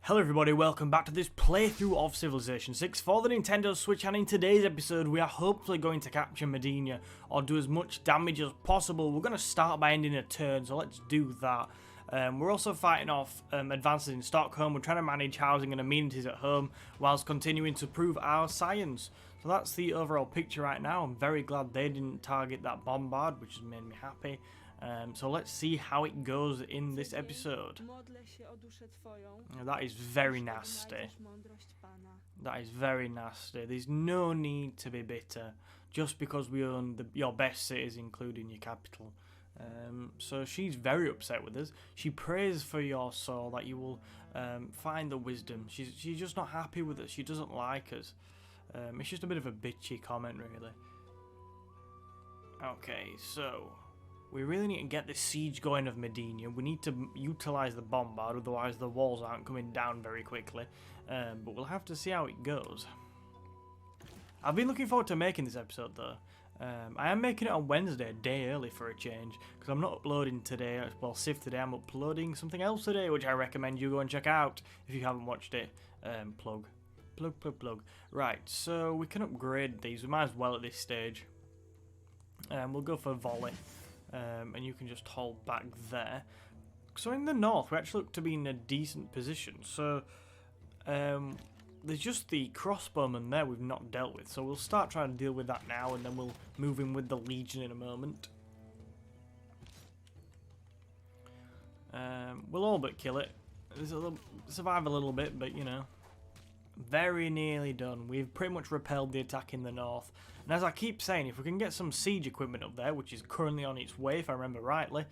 Hello everybody, welcome back to this playthrough of Civilization 6 for the Nintendo Switch, and in today's episode we are hopefully going to capture Medina or do as much damage as possible. We're going to start by ending a turn, so let's do that. We're also fighting off advances in Stockholm. We're trying to manage housing and amenities at home whilst continuing to prove our science. So that's the overall picture right now. I'm very glad they didn't target that Bombard, which has made me happy. So let's see how it goes in this episode. That is very nasty. That is very nasty. There's no need to be bitter just because we own your best cities, including your capital. So she's very upset with us. She prays for your soul that you will find the wisdom. She's just not happy with us. She doesn't like us. It's just a bit of a bitchy comment, really. Okay, so we really need to get this siege going of Medina. We need to utilise the Bombard, otherwise the walls aren't coming down very quickly. But we'll have to see how it goes. I've been looking forward to making this episode though. I am making it on Wednesday, a day early for a change, because I'm not uploading today, well, Civ today. I'm uploading something else today, which I recommend you go and check out if you haven't watched it. Plug. Right, so we can upgrade these. We might as well at this stage. We'll go for volley. And you can just hold back there. So in the north, we actually look to be in a decent position. So there's just the crossbowmen there we've not dealt with. So we'll start trying to deal with that now, and then we'll move in with the Legion in a moment. We'll all but kill it. Survive a little bit, but you know, very nearly done. We've pretty much repelled the attack in the north. And as I keep saying, if we can get some siege equipment up there, which is currently on its way if I remember rightly,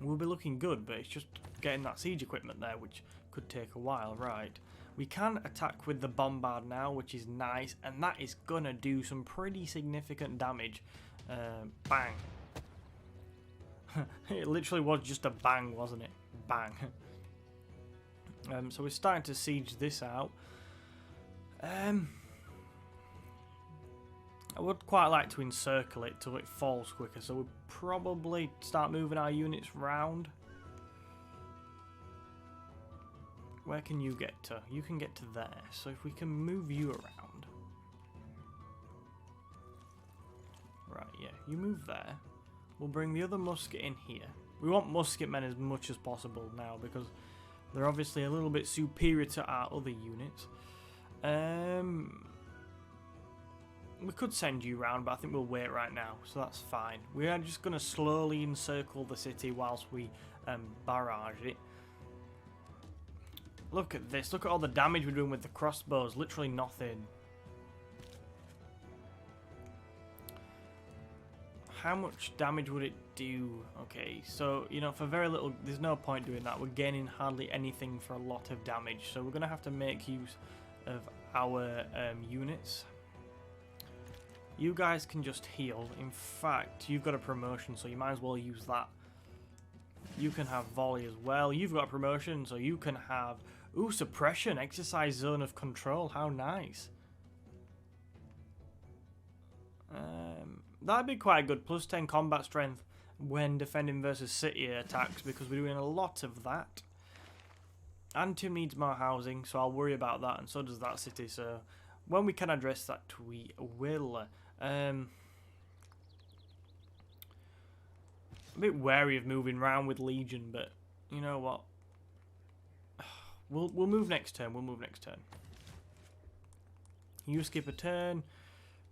we'll be looking good, but it's just getting that siege equipment there, which could take a while. Right, we can attack with the Bombard now, which is nice, and that is gonna do some pretty significant damage. Bang. It literally was just a bang, wasn't it? Bang. So we're starting to siege this out. I would quite like to encircle it till it falls quicker, so we'll probably start moving our units round. Where can you get to? You can get to there, so if we can move you around. Right, yeah, you move there. We'll bring the other musket in here. We want musket men as much as possible now, because they're obviously a little bit superior to our other units. We could send you round, but I think we'll wait right now, so that's fine. We are just going to slowly encircle the city whilst we barrage it. Look at this. Look at all the damage we're doing with the crossbows. Literally nothing. How much damage would it do? Okay, so, you know, for very little, there's no point doing that. We're gaining hardly anything for a lot of damage, so we're going to have to make use of our units. You guys can just heal. In fact, you've got a promotion, so you might as well use that. You can have volley as well. You've got a promotion, so you can have... Ooh, suppression, exercise zone of control. How nice. That'd be quite good. Plus 10 combat strength when defending versus city attacks, because we're doing a lot of that. Antium needs more housing, so I'll worry about that, and so does that city. So when we can address that, we will. A bit wary of moving around with Legion, but you know what? We'll move next turn. We'll move next turn. You skip a turn.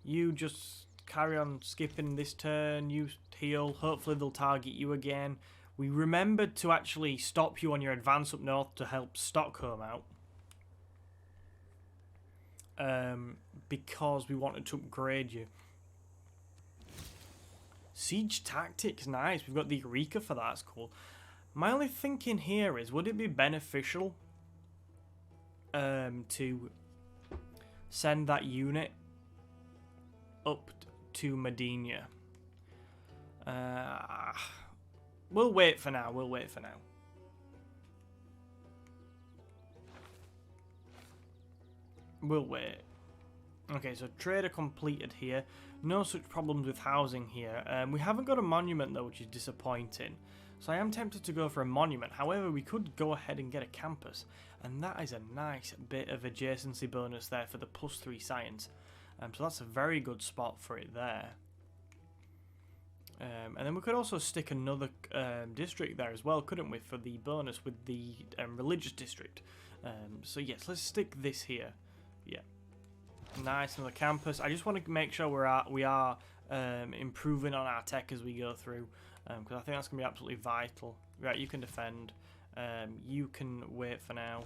You just carry on skipping this turn. You heal. Hopefully they'll target you again. We remembered to actually stop you on your advance up north to help Stockholm out. Because we wanted to upgrade you. Siege tactics, nice. We've got the Eureka for that. That's cool. My only thinking here is, would it be beneficial to send that unit up to Medina? We'll wait for now. We'll wait for now. We'll wait. Okay, so trader completed here. No such problems with housing here. We haven't got a monument though, which is disappointing. So I am tempted to go for a monument. However, we could go ahead and get a campus. And that is a nice bit of adjacency bonus there for the +3 science. So that's a very good spot for it there. And then we could also stick another district there as well, couldn't we, for the bonus with the religious district. So yes, let's stick this here. Yeah. Nice, another campus. I just want to make sure we are improving on our tech as we go through, because I think that's going to be absolutely vital. Right, you can defend. You can wait for now.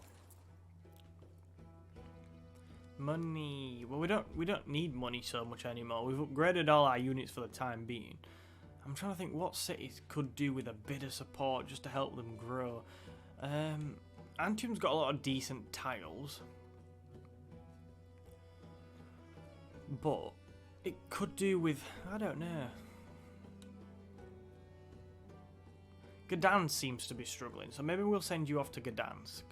Money. Well, we don't need money so much anymore. We've upgraded all our units for the time being. I'm trying to think what cities could do with a bit of support just to help them grow. Antium's got a lot of decent tiles, but it could do with, I don't know. Gdansk seems to be struggling, so maybe we'll send you off to Gdansk.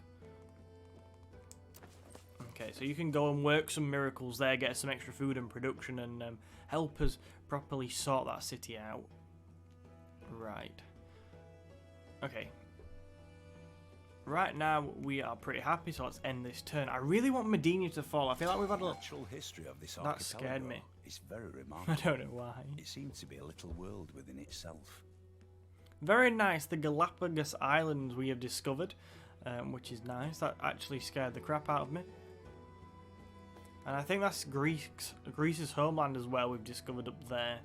Okay, so you can go and work some miracles there, get some extra food and production, and help us properly sort that city out. Right. Okay. Right now we are pretty happy, so let's end this turn. I really want Medina to fall. I feel like we've had a natural history of this that scared me. It's very remarkable. I don't know why. It seems to be a little world within itself. Very nice. The Galapagos Islands we have discovered, which is nice. That actually scared the crap out of me. And I think that's Greece's homeland as well. We've discovered up there,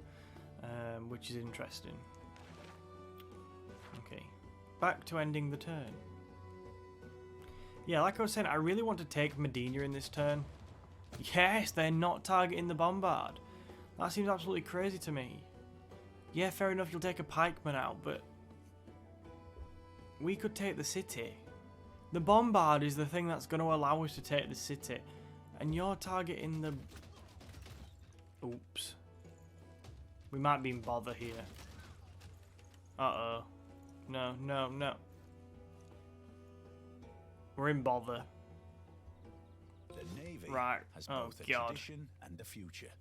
which is interesting. Okay, back to ending the turn. Yeah, like I was saying, I really want to take Medina in this turn. Yes, they're not targeting the Bombard. That seems absolutely crazy to me. Yeah, fair enough, you'll take a pikeman out, but we could take the city. The Bombard is the thing that's going to allow us to take the city. And you're targeting the... Oops. We might be in bother here. Uh-oh. No, no, no. We're in bother. The Navy has Oh, both a God. tradition and a future.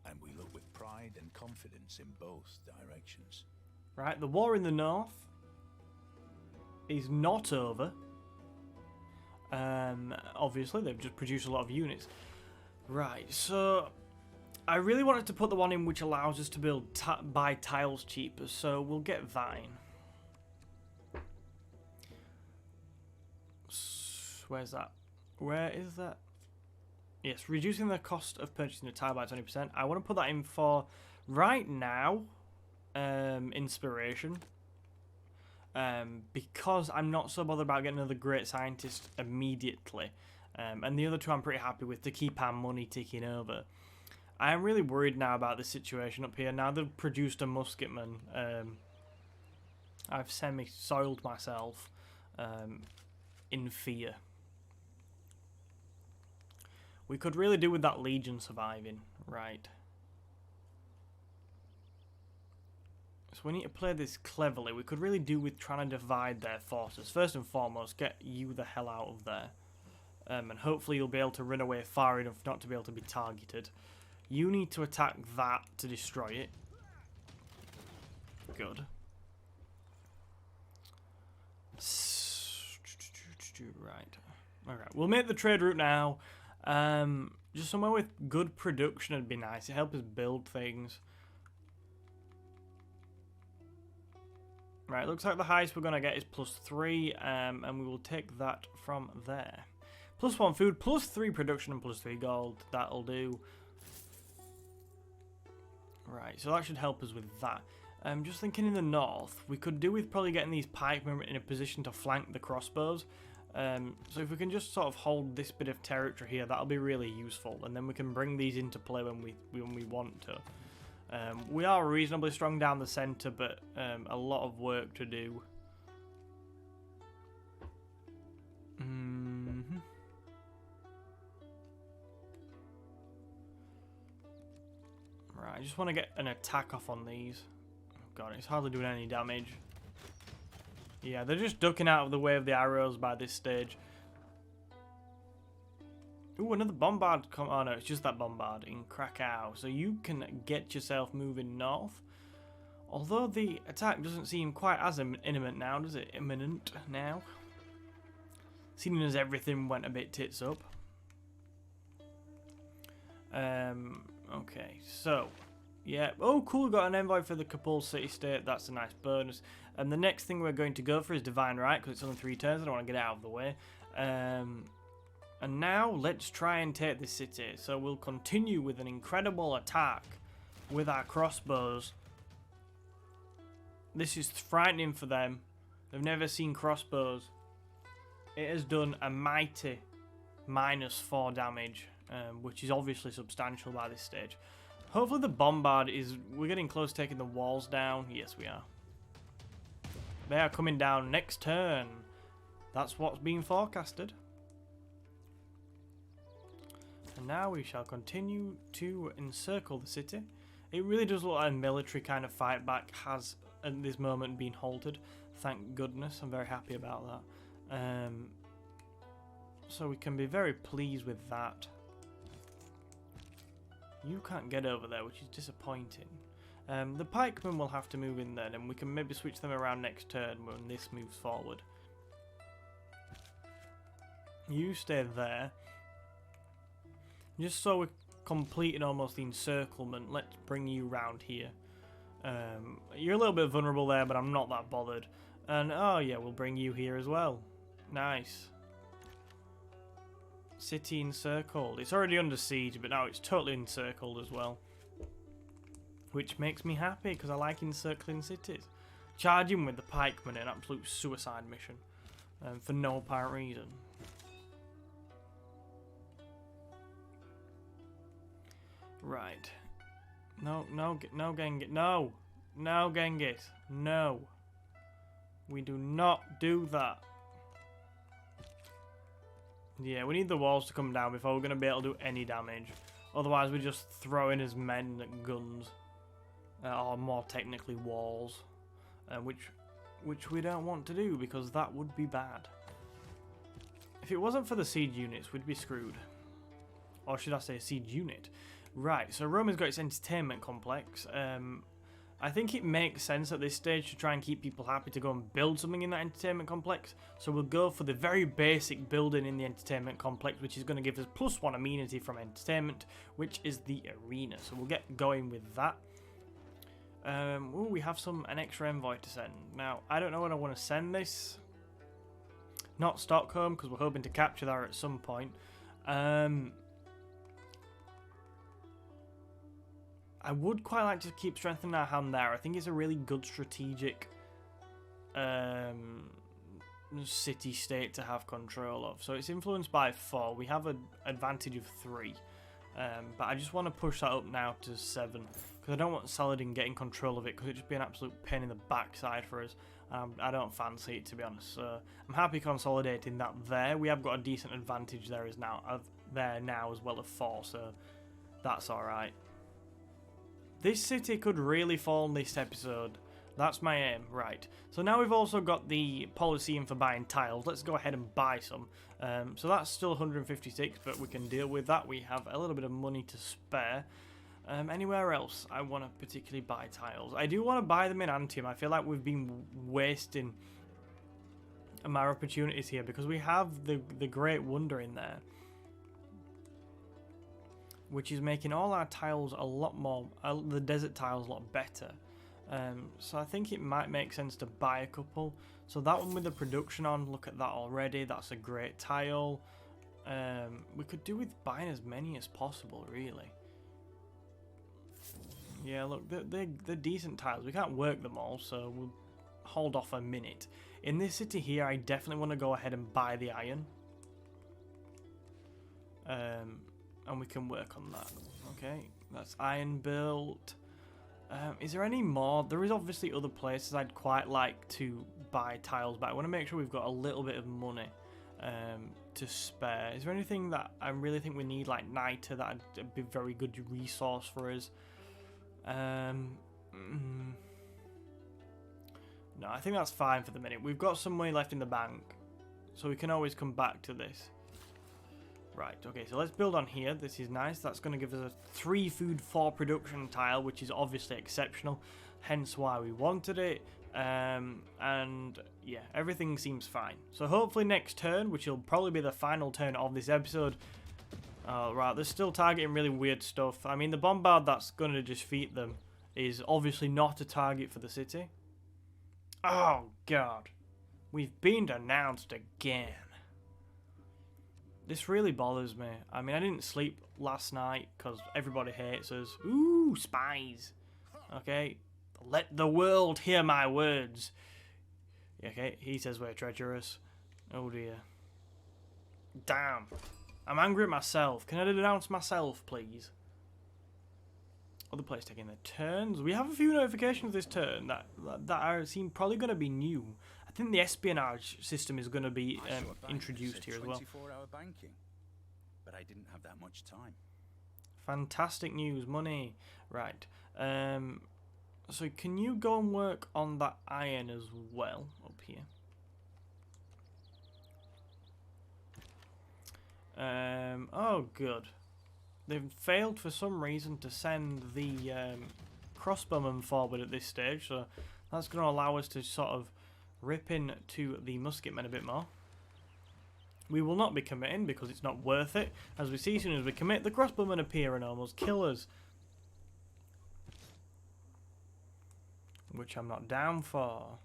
And we look with pride and confidence in both directions. Right, the war in the north is not over. Obviously, they've just produced a lot of units. Right, so I really wanted to put the one in which allows us to buy tiles cheaper, so we'll get Vine. Where's that? Where is that? Yes, reducing the cost of purchasing a tile by 20%. I want to put that in for, right now, inspiration. Because I'm not so bothered about getting another great scientist immediately. And the other two I'm pretty happy with to keep our money ticking over. I am really worried now about the situation up here. Now they've produced a musketman, I've semi-soiled myself in fear. We could really do with that Legion surviving, right. So we need to play this cleverly. We could really do with trying to divide their forces. First and foremost, get you the hell out of there. And hopefully you'll be able to run away far enough not to be able to be targeted. You need to attack that to destroy it. Good. Right. Alright, we'll make the trade route now. Just somewhere with good production would be nice. It helps us build things. Right, looks like the highest we're going to get is +3, and we will take that from there. +1 food, +3 production, and +3 gold. That'll do. Right, so that should help us with that. Just thinking in the north, we could do with probably getting these pikemen in a position to flank the crossbows. So if we can just sort of hold this bit of territory here, that'll be really useful. And then we can bring these into play when we want to. We are reasonably strong down the centre, but a lot of work to do. Right, I just want to get an attack off on these. Oh god, it's hardly doing any damage. Yeah, they're just ducking out of the way of the arrows by this stage. Ooh, another Bombard. Oh no, it's just that Bombard in Krakow. So you can get yourself moving north. Although the attack doesn't seem quite as imminent now, does it? Imminent now. Seeing as everything went a bit tits up. Okay, so yeah. Oh, cool! Got an envoy for the Kabul city state. That's a nice bonus. And the next thing we're going to go for is Divine Right because it's only 3 turns. I don't want to get out of the way. And now let's try and take this city. So we'll continue with an incredible attack with our crossbows. This is frightening for them. They've never seen crossbows. It has done a mighty -4 damage, which is obviously substantial by this stage. Hopefully the Bombard is... We're getting close to taking the walls down. Yes, we are. They are coming down next turn. That's what's being forecasted. And now we shall continue to encircle the city. It really does look like a military kind of fight back has at this moment been halted. Thank goodness. I'm very happy about that. So we can be very pleased with that. You can't get over there, which is disappointing. The pikemen will have to move in then, and we can maybe switch them around next turn when this moves forward. You stay there. Just so we're completing almost the encirclement, let's bring you round here. You're a little bit vulnerable there, but I'm not that bothered. And oh yeah, we'll bring you here as well. Nice. City encircled. It's already under siege, but now it's totally encircled as well. Which makes me happy, because I like encircling cities. Charging with the pikemen, an absolute suicide mission. For no apparent reason. Right. No, Genghis. No! No, Genghis. No. We do not do that. Yeah, we need the walls to come down before we're going to be able to do any damage. Otherwise, we're just throwing his men at guns. Or more technically, walls. Which we don't want to do, because that would be bad. If it wasn't for the siege units, we'd be screwed. Or should I say siege unit? Right, so Rome's got its entertainment complex. I think it makes sense at this stage to try and keep people happy to go and build something in that entertainment complex. So we'll go for the very basic building in the entertainment complex, which is going to give us +1 amenity from entertainment, which is the arena. So we'll get going with that. Ooh, we have an extra envoy to send. Now, I don't know when I want to send this. Not Stockholm, because we're hoping to capture that at some point. I would quite like to keep strengthening our hand there. I think it's a really good strategic city-state to have control of. So it's influenced by 4. We have an advantage of 3. But I just want to push that up now to 7. Because I don't want Saladin getting control of it, because it'd just be an absolute pain in the backside for us. I don't fancy it, to be honest. So I'm happy consolidating that there. We have got a decent advantage there now as well of 4, so that's alright. This city could really fall in this episode. That's my aim. Right. So now we've also got the Policeum for buying tiles. Let's go ahead and buy some. So that's still 156, but we can deal with that. We have a little bit of money to spare. Anywhere else I want to particularly buy tiles? I do want to buy them in Antium. I feel like we've been wasting my opportunities here because we have the Great Wonder in there, which is making all our tiles a lot more, the desert tiles a lot better. So I think it might make sense to buy a couple. So that one with the production on, look at that already. That's a great tile. We could do with buying as many as possible, really. Yeah, look, they're decent tiles. We can't work them all, so we'll hold off a minute. In this city here, I definitely want to go ahead and buy the iron. And we can work on that. Okay, that's iron built. Is there any more? There is obviously other places I'd quite like to buy tiles, but I want to make sure we've got a little bit of money to spare. Is there anything that I really think we need, like niter, that would be a very good resource for us? No, I think that's fine for the minute. We've got some money left in the bank, so we can always come back to this. Right, okay, so let's build on here. This is nice. That's going to give us a 3 food 4 production tile, which is obviously exceptional. hence why we wanted it. And yeah, everything seems fine. So hopefully next turn, which will probably be the final turn of this episode. Right, they're still targeting really weird stuff. I mean, the Bombard that's going to defeat them is obviously not a target for the city. Oh, God. We've been denounced again. This really bothers me. I mean, I didn't sleep last night because everybody hates us. Ooh, spies. Okay, let the world hear my words. Okay, he says we're treacherous. Oh, dear. Damn. I'm angry at myself. Can I denounce myself, please? Other players taking their turns. We have a few notifications this turn that seem probably going to be new. I think the espionage system is going to be introduced here as well. 24-hour banking, but I didn't have that much time. Fantastic news, money. Right. So can you go and work on that iron as well up here? Oh, good. They've failed for some reason to send the crossbowmen forward at this stage, so that's going to allow us to sort of rip into the musketmen a bit more. We will not be committing because it's not worth it. As we see, as soon as we commit, the crossbowmen appear and almost kill us. Which I'm not down for.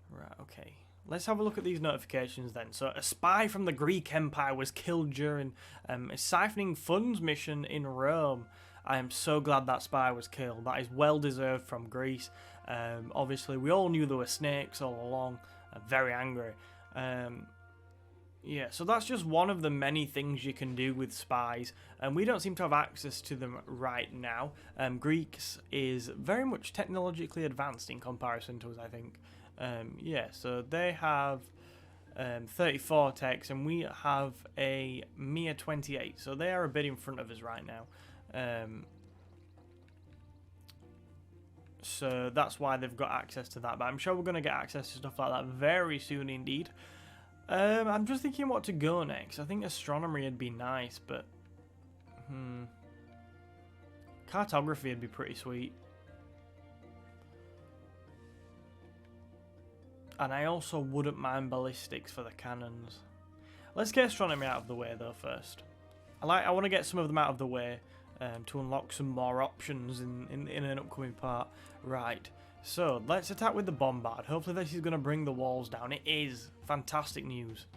Right, okay. Let's have a look at these notifications then. So, a spy from the Greek Empire was killed during a siphoning funds mission in Rome. I am so glad that spy was killed. That is well deserved from Greece. Obviously, we all knew there were snakes all along. I'm very angry. Yeah, so that's just one of the many things you can do with spies, and we don't seem to have access to them right now. Greeks is very much technologically advanced in comparison to us, I think. Yeah, so they have 34 techs, and we have a mere 28, so they are a bit in front of us right now. So that's why they've got access to that, but I'm sure we're going to get access to stuff like that very soon indeed. I'm just thinking what to go next. I think astronomy would be nice, but cartography would be pretty sweet. And I also wouldn't mind ballistics for the cannons. Let's get astronomy out of the way though first. I want to get some of them out of the way to unlock some more options in an upcoming part. Right. So, let's attack with the Bombard. Hopefully this is going to bring the walls down. It is. Fantastic news.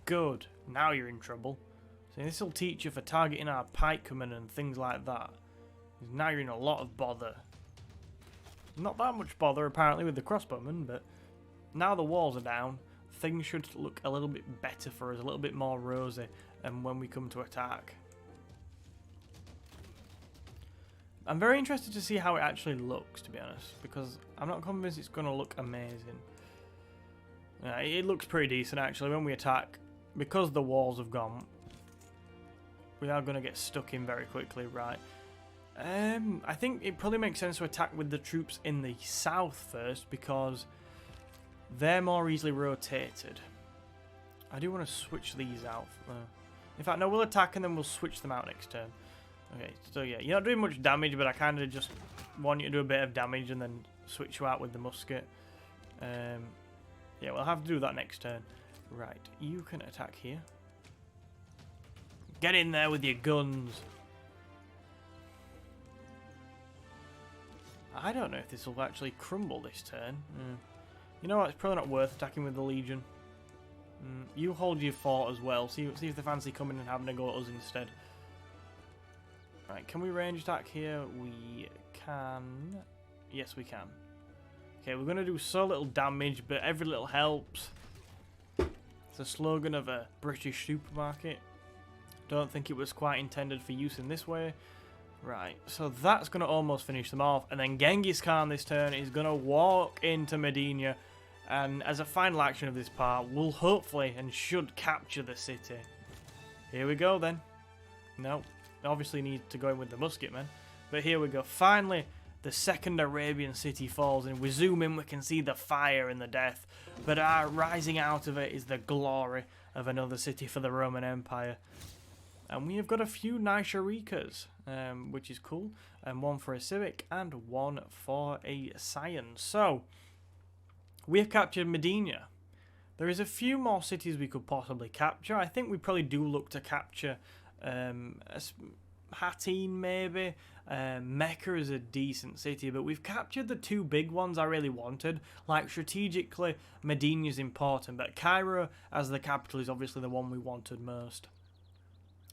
Good. Now you're in trouble. So this will teach you for targeting our pikemen and things like that. Now you're in a lot of bother. Not that much bother apparently with the crossbowmen, but now the walls are down, things should look a little bit better for us, a little bit more rosy when we come to attack. I'm very interested to see how it actually looks, to be honest, because I'm not convinced it's going to look amazing. It looks pretty decent, actually, when we attack. Because the walls have gone, we are going to get stuck in very quickly, right? I think it probably makes sense to attack with the troops in the south first, because they're more easily rotated. I do want to switch these out. In fact, no, we'll attack and then we'll switch them out next turn. Okay, so yeah, you're not doing much damage, but I kind of just want you to do a bit of damage and then switch you out with the musket. Yeah, we'll have to do that next turn. Right, you can attack here. Get in there with your guns. I don't know if this will actually crumble this turn. You know what, it's probably not worth attacking with the Legion. You hold your fort as well, see if they fancy coming and having a go at us instead. Right, can we range attack here? We can. Yes, we can. Okay, we're going to do so little damage, but every little helps. It's a slogan of a British supermarket. Don't think it was quite intended for use in this way. Right, so that's going to almost finish them off. And then Genghis Khan this turn is going to walk into Medina. And as a final action of this part, we'll hopefully and should capture the city. Here we go then. No, obviously need to go in with the musketmen. But here we go. Finally, the second Arabian city falls. And we zoom in, we can see the fire and the death. But rising out of it is the glory of another city for the Roman Empire. And we have got a few nice Shurikas, which is cool. And one for a Civic and one for a Science. So, we have captured Medina. There is a few more cities we could possibly capture. I think we probably do look to capture Hattin maybe. Mecca is a decent city, but we've captured the two big ones I really wanted. Like, strategically, Medina is important, but Cairo as the capital is obviously the one we wanted most.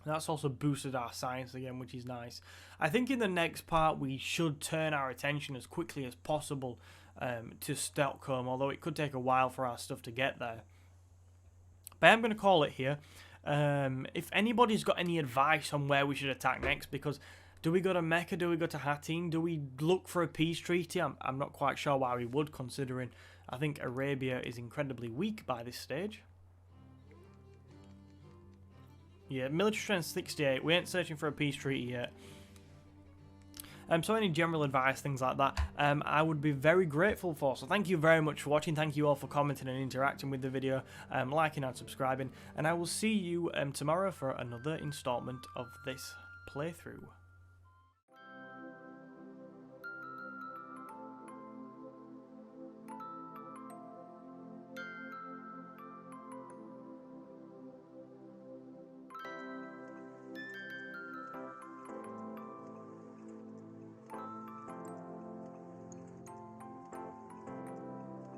That's also boosted our science again, which is nice. I think in the next part we should turn our attention as quickly as possible to Stockholm, although it could take a while for our stuff to get there. But I'm going to call it here. If anybody's got any advice on where we should attack next, because do we go to Mecca, do we go to Hattin, do we look for a peace treaty? I'm not quite sure why we would, considering I think Arabia is incredibly weak by this stage. Yeah, military strength 68. We ain't searching for a peace treaty yet. So any general advice, things like that, I would be very grateful for. So thank you very much for watching. Thank you all for commenting and interacting with the video, liking and subscribing. And I will see you tomorrow for another installment of this playthrough.